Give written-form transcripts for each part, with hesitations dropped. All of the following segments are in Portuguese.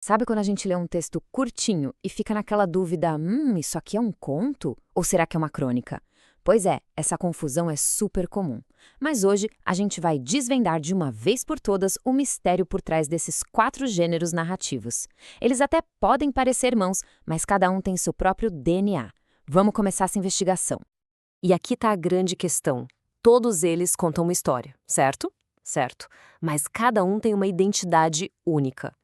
Sabe quando a gente lê um texto curtinho e fica naquela dúvida, isso aqui é um conto? Ou será que é uma crônica? Pois é, essa confusão é super comum. Mas hoje a gente vai desvendar de uma vez por todas o mistério por trás desses 4 gêneros narrativos. Eles até podem parecer irmãos, mas cada um tem seu próprio DNA. Vamos começar essa investigação. E aqui está a grande questão. Todos eles contam uma história, certo? Certo. Mas cada um tem uma identidade única.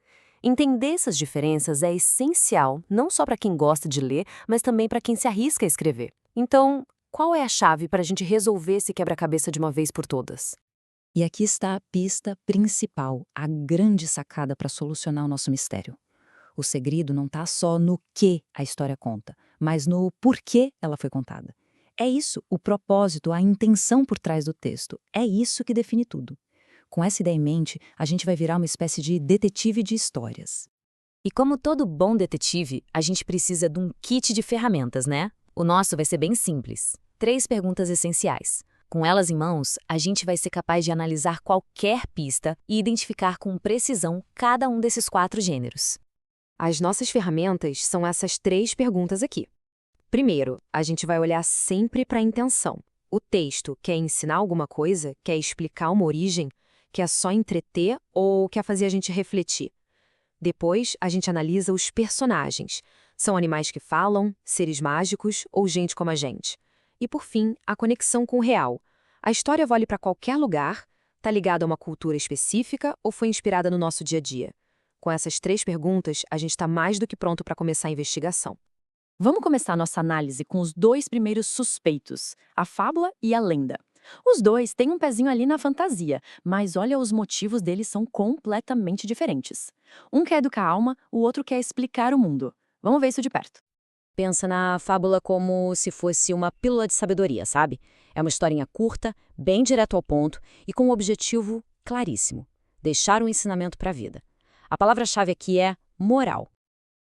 Entender essas diferenças é essencial, não só para quem gosta de ler, mas também para quem se arrisca a escrever. Então, qual é a chave para a gente resolver esse quebra-cabeça de uma vez por todas? E aqui está a pista principal, a grande sacada para solucionar o nosso mistério. O segredo não está só no que a história conta, mas no porquê ela foi contada. É isso, o propósito, a intenção por trás do texto. É isso que define tudo. Com essa ideia em mente, a gente vai virar uma espécie de detetive de histórias. E como todo bom detetive, a gente precisa de um kit de ferramentas, né? O nosso vai ser bem simples. 3 perguntas essenciais. Com elas em mãos, a gente vai ser capaz de analisar qualquer pista e identificar com precisão cada um desses 4 gêneros. As nossas ferramentas são essas 3 perguntas aqui. Primeiro, a gente vai olhar sempre para a intenção. O texto quer ensinar alguma coisa? Quer explicar uma origem? Quer só entreter ou quer fazer a gente refletir? Depois, a gente analisa os personagens. São animais que falam, seres mágicos ou gente como a gente? E, por fim, a conexão com o real. A história vale para qualquer lugar? Está ligada a uma cultura específica ou foi inspirada no nosso dia a dia? Com essas 3 perguntas, a gente está mais do que pronto para começar a investigação. Vamos começar nossa análise com os 2 primeiros suspeitos, a fábula e a lenda. Os 2 têm um pezinho ali na fantasia, mas olha, os motivos deles são completamente diferentes. Um quer educar a alma, o outro quer explicar o mundo. Vamos ver isso de perto. Pensa na fábula como se fosse uma pílula de sabedoria, sabe? É uma historinha curta, bem direto ao ponto e com um objetivo claríssimo: deixar um ensinamento para a vida. A palavra-chave aqui é moral.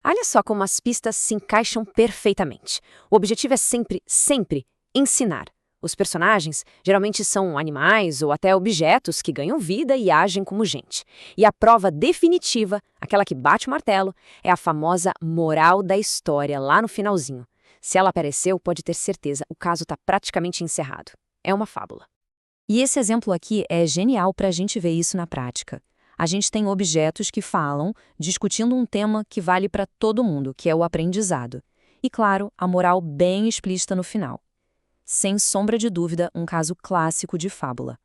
Olha só como as pistas se encaixam perfeitamente. O objetivo é sempre, sempre ensinar. Os personagens geralmente são animais ou até objetos que ganham vida e agem como gente. E a prova definitiva, aquela que bate o martelo, é a famosa moral da história lá no finalzinho. Se ela apareceu, pode ter certeza, o caso está praticamente encerrado. É uma fábula. E esse exemplo aqui é genial para a gente ver isso na prática. A gente tem objetos que falam, discutindo um tema que vale para todo mundo, que é o aprendizado. E, claro, a moral bem explícita no final. Sem sombra de dúvida, um caso clássico de fábula.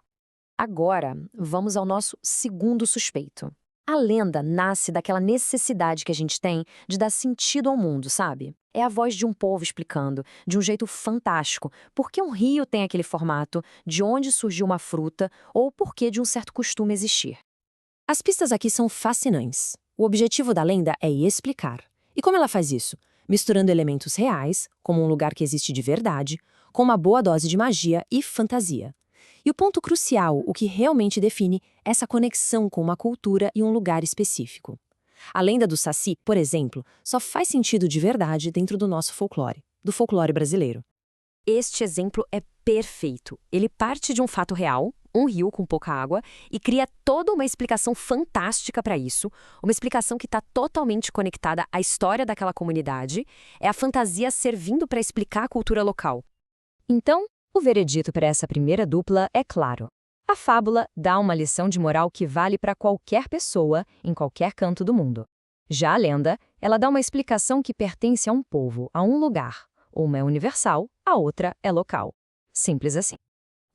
Agora, vamos ao nosso segundo suspeito. A lenda nasce daquela necessidade que a gente tem de dar sentido ao mundo, sabe? É a voz de um povo explicando, de um jeito fantástico, por que um rio tem aquele formato, de onde surgiu uma fruta ou por que de um certo costume existir. As pistas aqui são fascinantes. O objetivo da lenda é explicar. E como ela faz isso? Misturando elementos reais, como um lugar que existe de verdade, com uma boa dose de magia e fantasia. E o ponto crucial, o que realmente define, é essa conexão com uma cultura e um lugar específico. A lenda do Saci, por exemplo, só faz sentido de verdade dentro do nosso folclore, do folclore brasileiro. Este exemplo é perfeito. Ele parte de um fato real, um rio com pouca água, e cria toda uma explicação fantástica para isso, uma explicação que está totalmente conectada à história daquela comunidade, é a fantasia servindo para explicar a cultura local. Então, o veredito para essa primeira dupla é claro. A fábula dá uma lição de moral que vale para qualquer pessoa, em qualquer canto do mundo. Já a lenda, ela dá uma explicação que pertence a um povo, a um lugar. Uma é universal, a outra é local. Simples assim.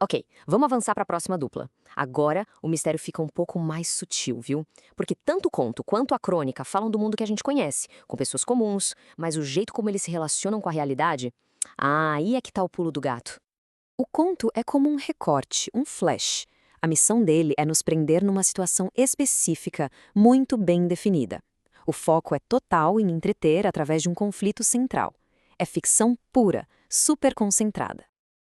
Ok, vamos avançar para a próxima dupla. Agora, o mistério fica um pouco mais sutil, viu? Porque tanto o conto quanto a crônica falam do mundo que a gente conhece, com pessoas comuns, mas o jeito como eles se relacionam com a realidade... aí é que tá o pulo do gato. O conto é como um recorte, um flash. A missão dele é nos prender numa situação específica, muito bem definida. O foco é total em entreter através de um conflito central. É ficção pura, super concentrada.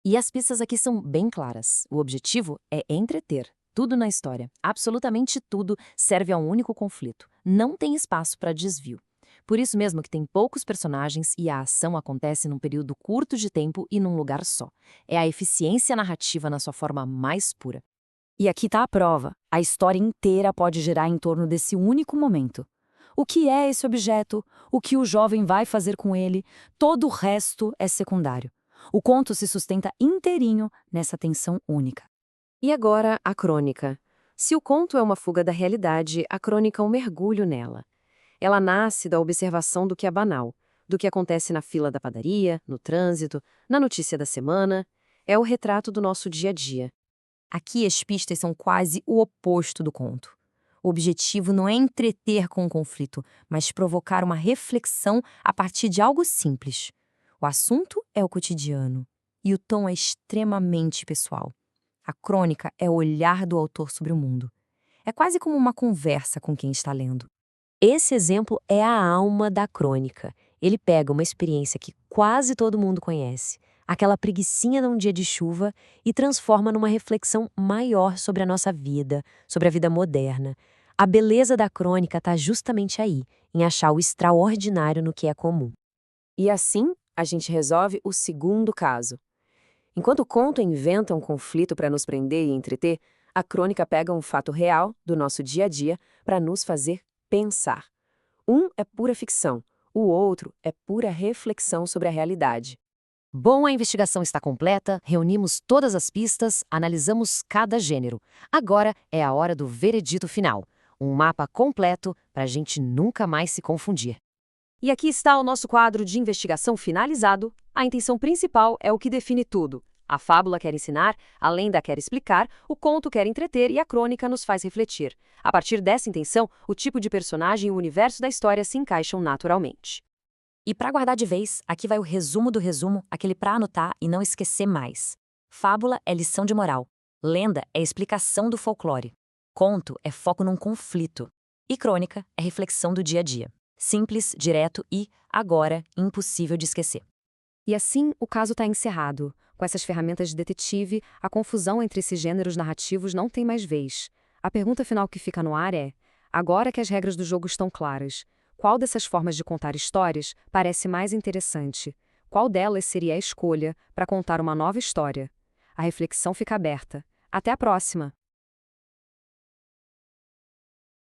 E as pistas aqui são bem claras. O objetivo é entreter. Tudo na história, absolutamente tudo, serve a um único conflito. Não tem espaço para desvio. Por isso mesmo que tem poucos personagens e a ação acontece num período curto de tempo e num lugar só. É a eficiência narrativa na sua forma mais pura. E aqui está a prova. A história inteira pode girar em torno desse único momento. O que é esse objeto? O que o jovem vai fazer com ele? Todo o resto é secundário. O conto se sustenta inteirinho nessa tensão única. E agora, a crônica. Se o conto é uma fuga da realidade, a crônica é um mergulho nela. Ela nasce da observação do que é banal, do que acontece na fila da padaria, no trânsito, na notícia da semana. É o retrato do nosso dia a dia. Aqui as pistas são quase o oposto do conto. O objetivo não é entreter com o conflito, mas provocar uma reflexão a partir de algo simples. O assunto é o cotidiano e o tom é extremamente pessoal. A crônica é o olhar do autor sobre o mundo. É quase como uma conversa com quem está lendo. Esse exemplo é a alma da crônica. Ele pega uma experiência que quase todo mundo conhece, aquela preguicinha num dia de chuva, e transforma numa reflexão maior sobre a nossa vida, sobre a vida moderna. A beleza da crônica está justamente aí, em achar o extraordinário no que é comum. E assim, a gente resolve o segundo caso. Enquanto o conto inventa um conflito para nos prender e entreter, a crônica pega um fato real do nosso dia a dia para nos fazer pensar. Um é pura ficção, o outro é pura reflexão sobre a realidade. Bom, a investigação está completa, reunimos todas as pistas, analisamos cada gênero. Agora é a hora do veredito final. Um mapa completo para a gente nunca mais se confundir. E aqui está o nosso quadro de investigação finalizado. A intenção principal é o que define tudo. A fábula quer ensinar, a lenda quer explicar, o conto quer entreter e a crônica nos faz refletir. A partir dessa intenção, o tipo de personagem e o universo da história se encaixam naturalmente. E para guardar de vez, aqui vai o resumo do resumo, aquele para anotar e não esquecer mais. Fábula é lição de moral. Lenda é explicação do folclore. Conto é foco num conflito. E crônica é reflexão do dia a dia. Simples, direto e, agora, impossível de esquecer. E assim, o caso está encerrado. Com essas ferramentas de detetive, a confusão entre esses gêneros narrativos não tem mais vez. A pergunta final que fica no ar é: agora que as regras do jogo estão claras, qual dessas formas de contar histórias parece mais interessante? Qual delas seria a escolha para contar uma nova história? A reflexão fica aberta. Até a próxima!